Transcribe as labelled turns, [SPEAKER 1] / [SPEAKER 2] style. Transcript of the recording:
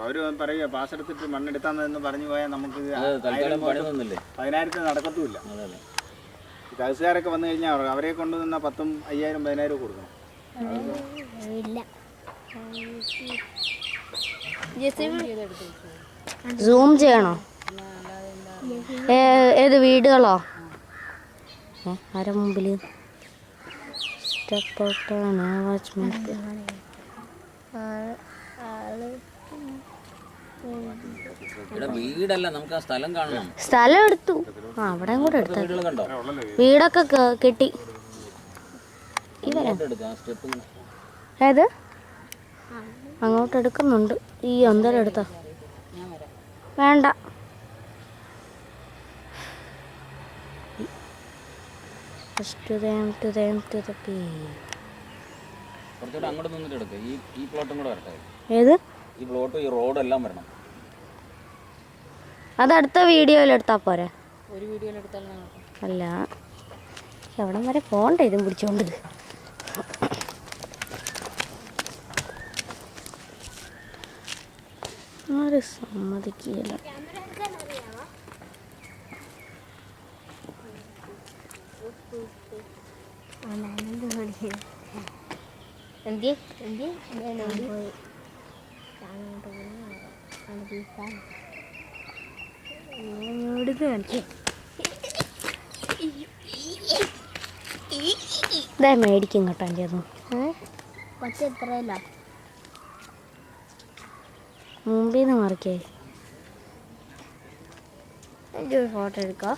[SPEAKER 1] അവർ പറയുക പാസ് എടുത്തിട്ട് മണ്ണെടുത്താന്ന് പറഞ്ഞു പോയാൽ നമുക്ക് 10,000 നടക്കത്തുമില്ല. തഹസിൽദാരൊക്കെ വന്നു കഴിഞ്ഞാൽ അവരെ കൊണ്ടുവന്ന 10,000, 5,000, 10,000 കൊടുക്കണം.
[SPEAKER 2] സൂം ചെയ്യണോ? ഏത് വീടുകളോ? ആരെ മുമ്പിൽ
[SPEAKER 3] വീടല്ല, നമുക്ക് ആ സ്ഥലം കാണണം.
[SPEAKER 2] സ്ഥലം എടുത്തു. അവിടെ കൂടെ എടുത്തു. വീടൊക്കെ കെട്ടി. ഏത് അങ്ങോട്ട് എടുക്കുന്നുണ്ട്. ഈ അന്തരം എടുത്തോ? വേണ്ട.
[SPEAKER 3] അങ്ങോട്ട് നിന്നിട്ട് എടുക്കുക. ഈ പ്ലോട്ടും കൂടെ വരട്ടെ.
[SPEAKER 2] ഏത്?
[SPEAKER 3] ഈ പ്ലോട്ടും ഈ റോഡും എല്ലാം വരണം.
[SPEAKER 2] അത് അടുത്ത വീഡിയോയിൽ എടുത്താൽ പോരെ?
[SPEAKER 4] ഒരു വീഡിയോയിൽ എടുത്താൽ
[SPEAKER 2] അല്ല, എവിടം വരെ പോകണ്ട ഇതും പിടിച്ചോണ്ട്. ആരും സമ്മതിക്കില്ല. ഇതാ മേടിക്കും കേട്ടോ. എൻ്റെ അത്
[SPEAKER 5] എത്രയല്ല
[SPEAKER 2] മുമ്പിൽ നിന്ന് മറിക്കേ. ഒരു ഫോട്ടോ എടുക്കാം.